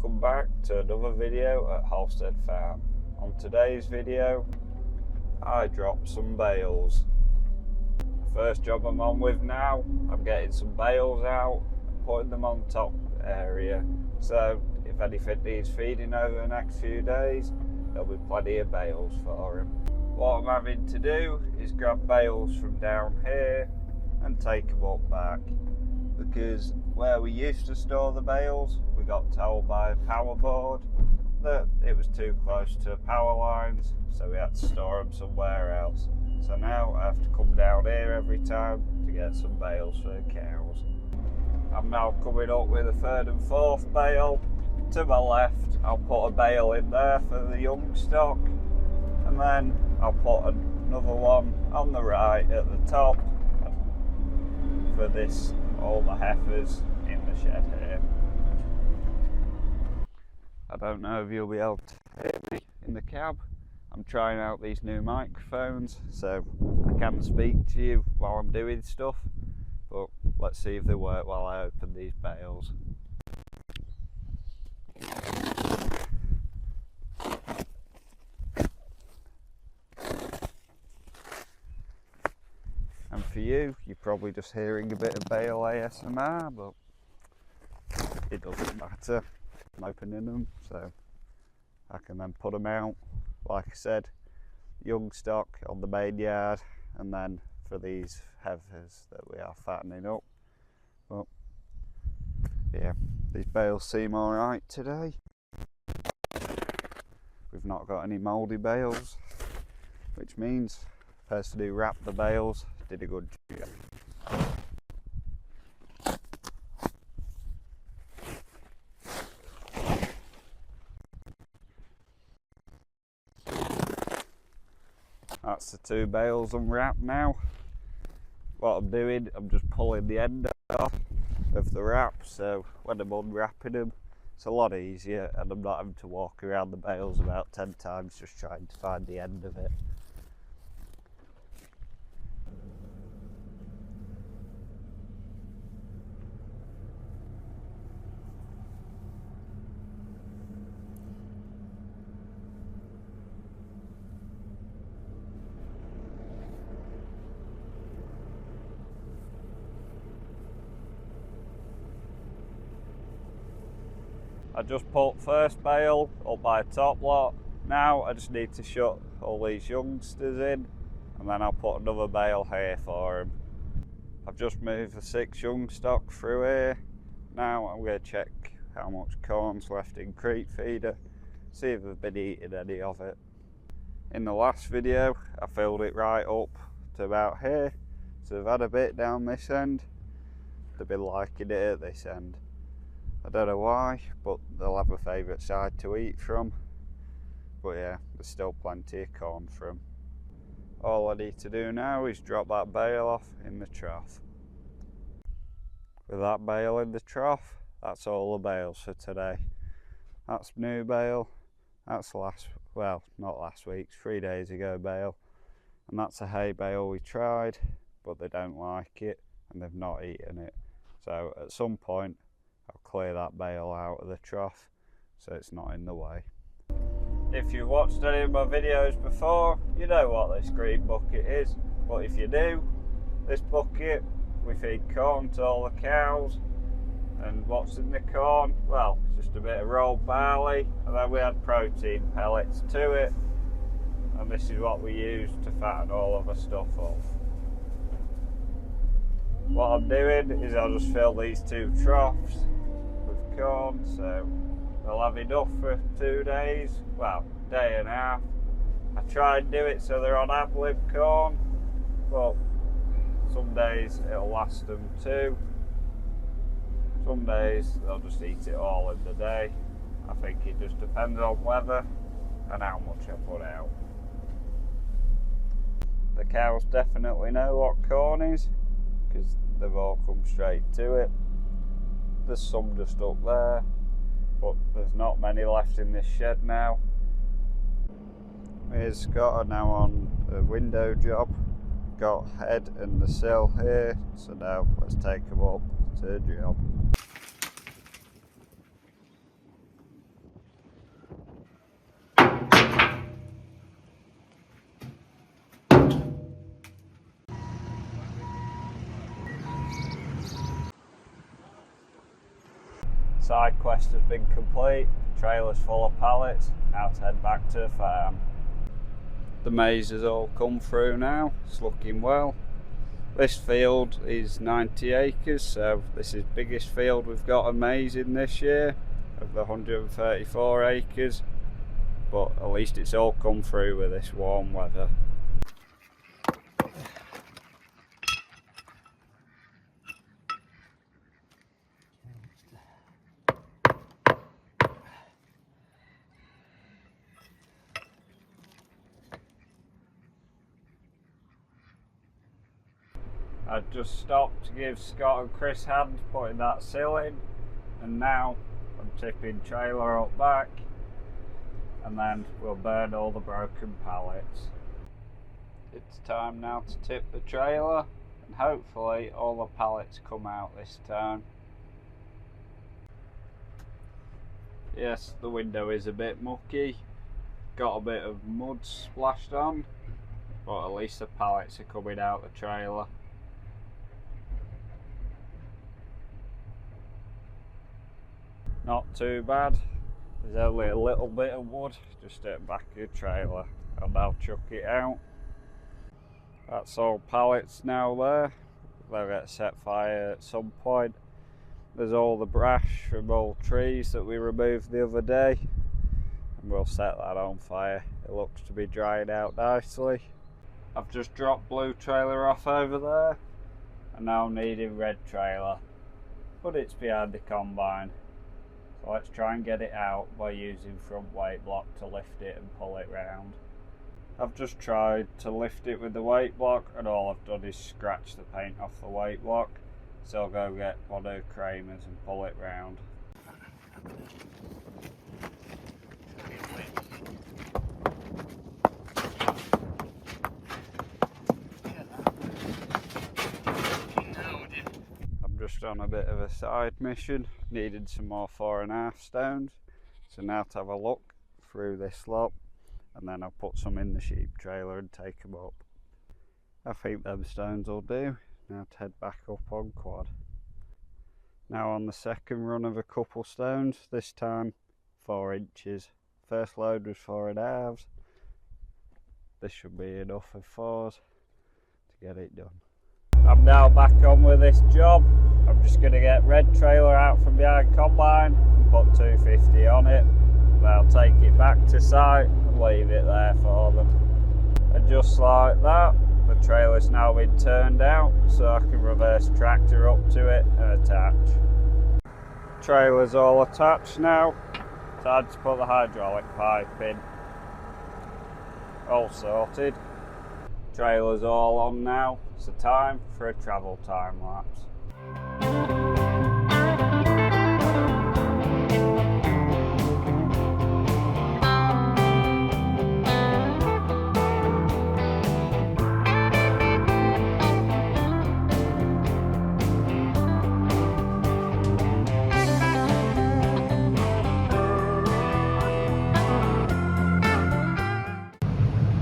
welcome back to another video at Halstead Farm. On today's video, I dropped some bales. The first job I'm on with now, I'm getting some bales out and putting them on top area. So if anything needs feeding over the next few days, there'll be plenty of bales for him. What I'm having to do is grab bales from down here and take them up back, because where we used to store the bales, we got told by a power board that it was too close to power lines, so we had to store them somewhere else. So now I have to come down here every time to get some bales for the cows. I'm now coming up with a third and fourth bale. To my left, I'll put a bale in there for the young stock, and then I'll put another one on the right at the top for this, all the heifers in the shed here. I don't know if you'll be able to hear me in the cab. I'm trying out these new microphones so I can speak to you while I'm doing stuff, but let's see if they work while I open these bales. And for you, you're probably just hearing a bit of bale ASMR, but it doesn't matter. I'm opening them so I can then put them out. Like I said, young stock on the main yard, and then for these heifers that we are fattening up. But yeah, these bales seem alright today. We've not got any mouldy bales, which means the person who wrapped the bales did a good job. That's the two bales unwrapped now. What I'm doing, I'm just pulling the end off of the wrap, so when I'm unwrapping them, it's a lot easier and I'm not having to walk around the bales about 10 times just trying to find the end of it. I just put first bale up by top lot. Now I just need to shut all these youngsters in, and then I'll put another bale here for them. I've just moved the 6 young stock through here. Now I'm going to check how much corn's left in creep feeder, see if they've been eating any of it. In the last video I filled it right up to about here, so they've had a bit down this end. They've been liking it at this end. I don't know why, but they'll have a favourite side to eat from. But yeah, there's still plenty of corn for them. All I need to do now is drop that bale off in the trough. With that bale in the trough, that's all the bales for today. That's new bale, that's not last week's, 3 days ago bale. And that's a hay bale we tried, but they don't like it and they've not eaten it. So at some point, I'll clear that bale out of the trough so it's not in the way. If you've watched any of my videos before, you know what this green bucket is. But if you do, this bucket, we feed corn to all the cows. And what's in the corn? Well, it's just a bit of rolled barley, and then we add protein pellets to it. And this is what we use to fatten all of our stuff up. What I'm doing is I'll just fill these 2 troughs with corn, so they'll have enough for 2 days, well, day and a half. I try and do it so they're on ad-lib corn, but some days it'll last them 2. Some days they'll just eat it all in the day. I think it just depends on weather and how much I put out. The cows definitely know what corn is, because they've all come straight to it. There's some just up there, but there's not many left in this shed now. Here's Scott are now on a window job. Got head and the sill here, so now let's take them up to the job. side quest has been complete. Trailer's full of pallets. Now to head back to the farm. The maize has all come through now. It's looking well. This field is 90 acres, so this is the biggest field we've got of maize in this year, of the 134 acres. But at least it's all come through with this warm weather. I just stopped to give Scott and Chris a hand putting that sill in, and now I'm tipping trailer up back, and then we'll burn all the broken pallets. It's time now to tip the trailer, and hopefully all the pallets come out this time. Yes, the window is a bit mucky, got a bit of mud splashed on, but at least the pallets are coming out the trailer. Not too bad. There's only a little bit of wood just at the back of the trailer. I'll now chuck it out. That's all pallets now there. They'll get set fire at some point. There's all the brash from old trees that we removed the other day, and we'll set that on fire. It looks to be drying out nicely. I've just dropped blue trailer off over there, and now I'm needing red trailer, but it's behind the combine. So let's try and get it out by using front weight block to lift it and pull it round. I've just tried to lift it with the weight block, and all I've done is scratch the paint off the weight block. So I'll go get one of the Kramers and pull it round. Just on a bit of a side mission, needed some more 4.5 stones, so now to have a look through this lot, and then I'll put some in the sheep trailer and take them up. I think them stones will do. Now to head back up on quad. Now on the second run of a couple stones, this time 4 inches. First load was 4.5. This should be enough of 4s to get it done. I'm now back on with this job. I'm just going to get red trailer out from behind combine and put 250 on it. Then I'll take it back to site and leave it there for them. And just like that, the trailer's now been turned out, so I can reverse tractor up to it and attach. Trailer's all attached now. Time to put the hydraulic pipe in. All sorted. Trailer's all on now, so time for a travel time lapse.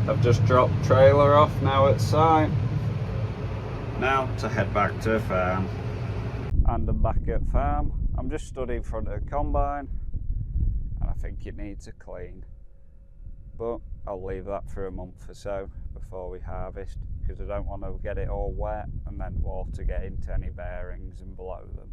I've just dropped trailer off now at site. Now to head back to the farm. And I'm back at farm. I'm just stood in front of the combine, and I think it needs a clean. But I'll leave that for a month or so before we harvest, because I don't want to get it all wet and then water get into any bearings and blow them.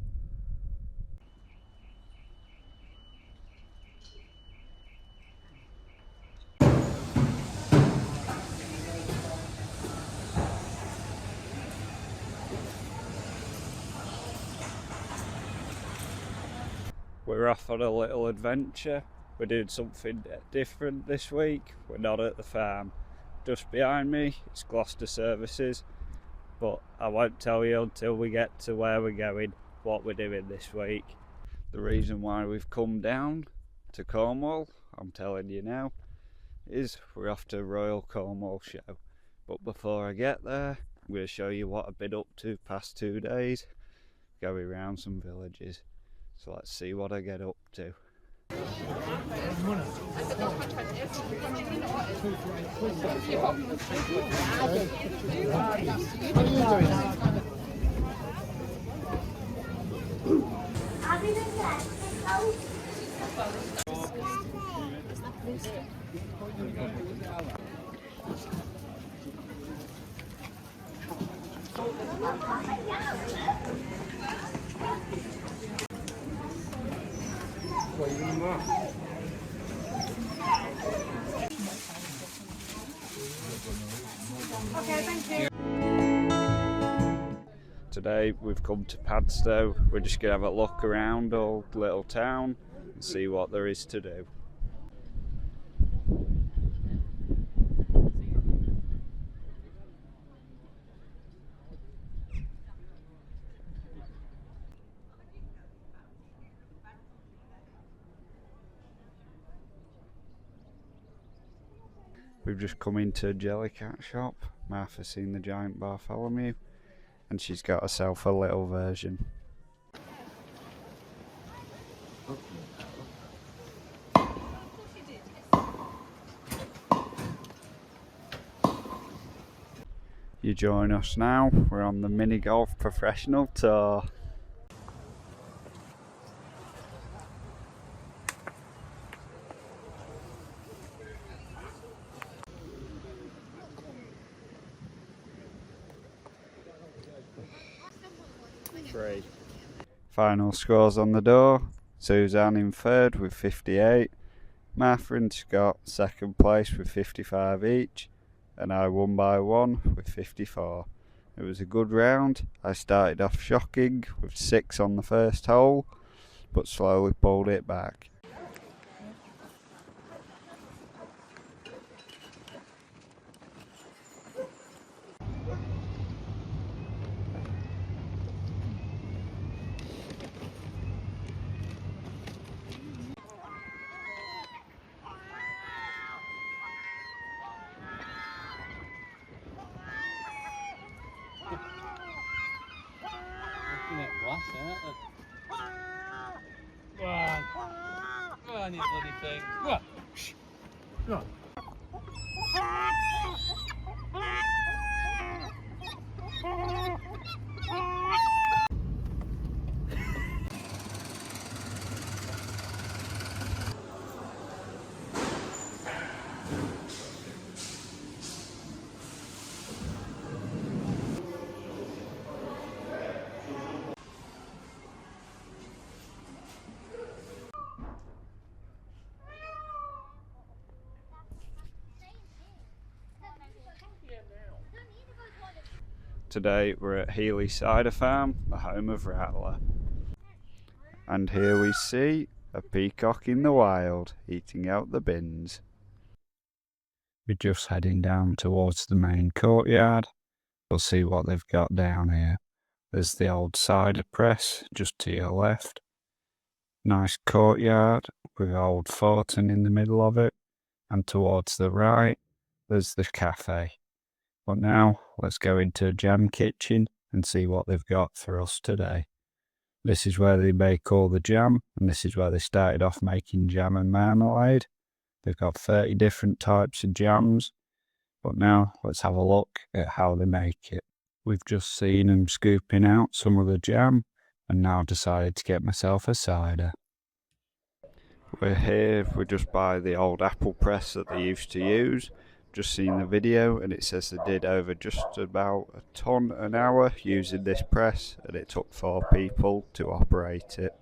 We're off on a little adventure. We're doing something different this week. We're not at the farm. Just behind me, it's Gloucester Services, but I won't tell you until we get to where we're going, what we're doing this week. The reason why we've come down to Cornwall, I'm telling you now, is we're off to Royal Cornwall Show. But before I get there, I'm going to show you what I've been up to past 2 days, going around some villages. So let's see what I get up to. Okay, thank you. Today we've come to Padstow. We're just going to have a look around Old Little Town and see what there is to do. We've just come into a Jellycat shop. Martha's seen the giant Bartholomew and she's got herself a little version. You join us now, we're on the Mini Golf Professional Tour. Three. Final scores on the door. Suzanne in third with 58. Martha and Scott second place with 55 each. And I won by 1 with 54. It was a good round. I started off shocking with 6 on the first hole, but slowly pulled it back. Go on, you bloody thing. Go on. Go on. Today we're at Healy Cider Farm, the home of Rattler. And here we see a peacock in the wild eating out the bins. We're just heading down towards the main courtyard. We'll see what they've got down here. There's the old cider press just to your left. Nice courtyard with old Fortin in the middle of it. And towards the right, there's the cafe. But now, let's go into a jam kitchen and see what they've got for us today. This is where they make all the jam, and this is where they started off making jam and marmalade. They've got 30 different types of jams, but now let's have a look at how they make it. We've just seen them scooping out some of the jam, and now decided to get myself a cider. We're here, we're just by the old apple press that they used to use. Just seen the video and it says they did over just about a ton an hour using this press, and it took 4 people to operate it.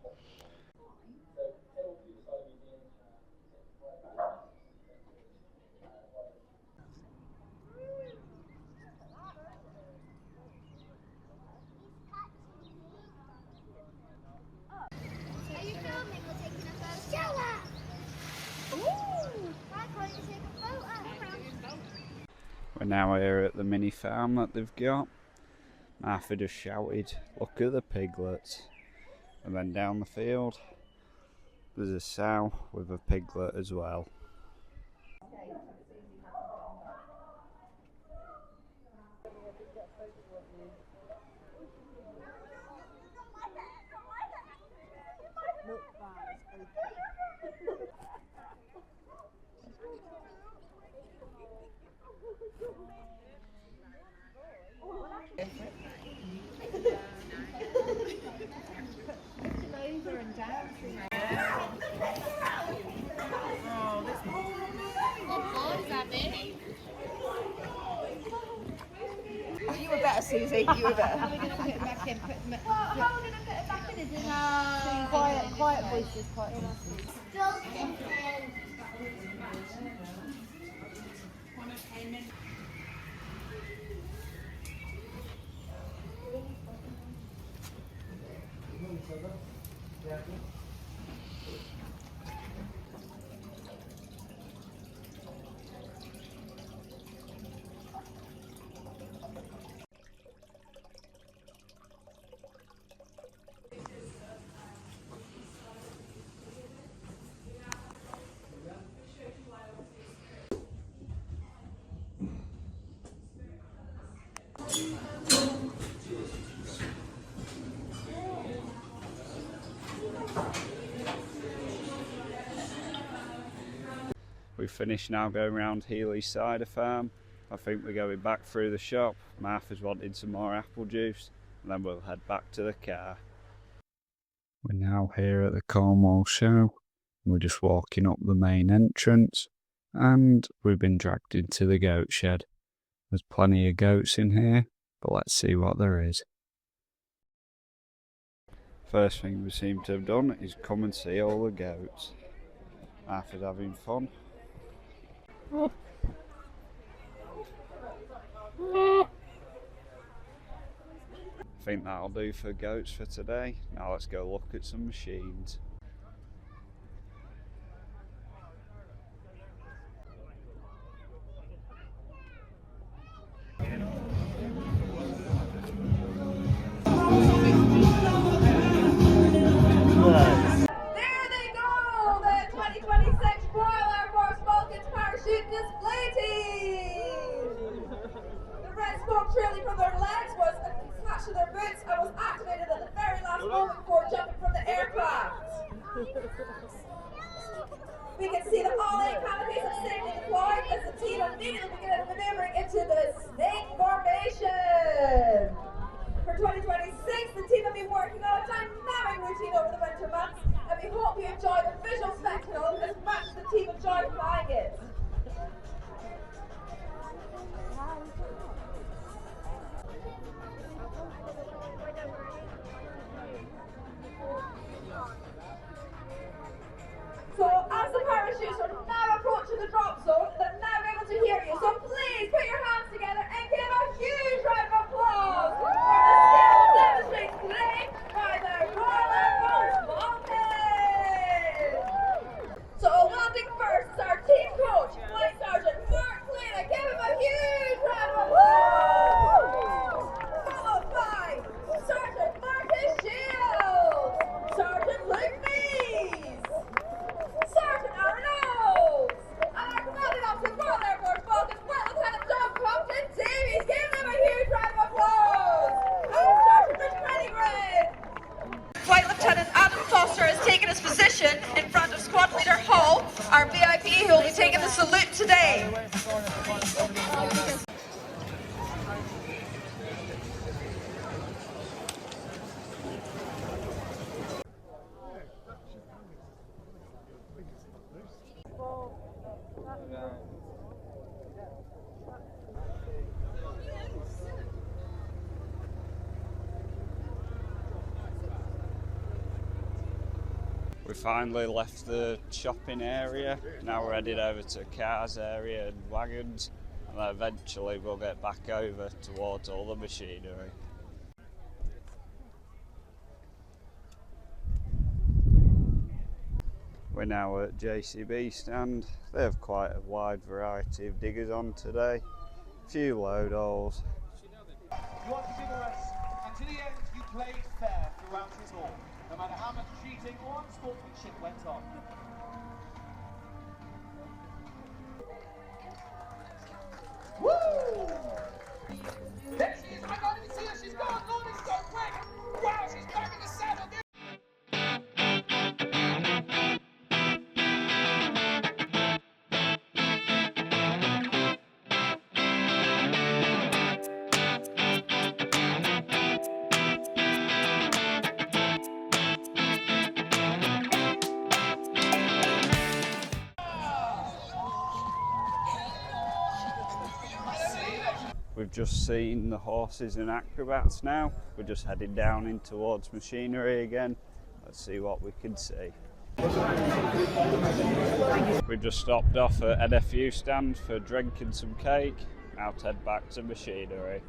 We're now here at the mini farm that they've got. Martha just shouted, "Look at the piglets." And then down the field, there's a sow with a piglet as well. Susie, you were there. How are we going to put it back in? Well, how are we going to put it back in? Is in quiet voices, quiet voices. We've finished now going around Healy's cider farm. I think we're going back through the shop. Martha's wanting some more apple juice, and then we'll head back to the car. We're now here at the Cornwall show. We're just walking up the main entrance, and we've been dragged into the goat shed. There's plenty of goats in here, but let's see what there is. First thing we seem to have done is come and see all the goats. Martha's having fun. I think that'll do for goats for today. Now let's go look at some machines. There they go! The 2026 Royal Air Force Falcons Parachute Display Team! The red smoke trailing from their legs was attached to their boots and was activated at the very last moment before jumping from the aircraft. We can see the all-eight canopies of safety deployed as the team immediately began maneuvering into the snake formation. For 2026, the team will be working on a dynamic routine over the winter months, and we hope you enjoy the visual spectacle as much as the team enjoyed flying it. So, as the parachutes are now approaching the drop zone, they're now able to hear you. So please put your hands together and give a huge round of applause for the skill demonstrated today by the Royal Air Force Falcons. So landing first is our team coach, Flight Sergeant Mark Clean. Give him a huge round of applause. Followed by Sergeant Marcus Shields, Sergeant Luke Mees, Sergeant Aaron Owens, and our commanding officer, Royal Air Force Falcons, Flight Lieutenant John Compton Davies. Give them a huge round of applause. And Sergeant Rich Pennygrave. Flight Lieutenant Adam Foster has taken his position in front of Squad Leader Hall, our VIP who will be taking the salute today. We finally left the shopping area. Now we're headed over to cars area and wagons, and then eventually we'll get back over towards all the machinery. We're now at JCB stand. They have quite a wide variety of diggers on today. A few load holes. You want to be the rest, and to the end you played fair throughout it all, no matter how much cheating or unsportsmanship went on. Woo! There she is! I can't even see her! She's gone! Lord, it's so quick! Wow, she's back in the saddle! We've just seen the horses and acrobats now. We're just heading down in towards machinery again. Let's see what we can see. We've just stopped off at NFU stand for drinking some cake. Now to head back to machinery.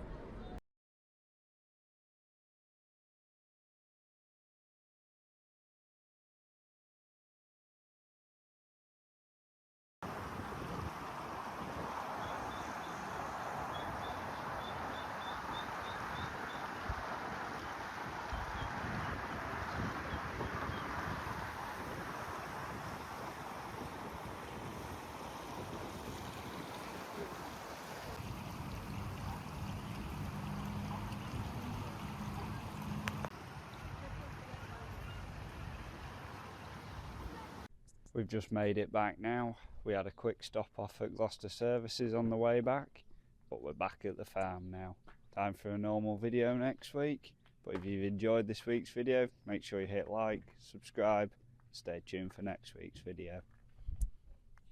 We've just made it back now. We had a quick stop off at Gloucester Services on the way back, but we're back at the farm now. Time for a normal video next week. But if you've enjoyed this week's video, make sure you hit like, subscribe, stay tuned for next week's video.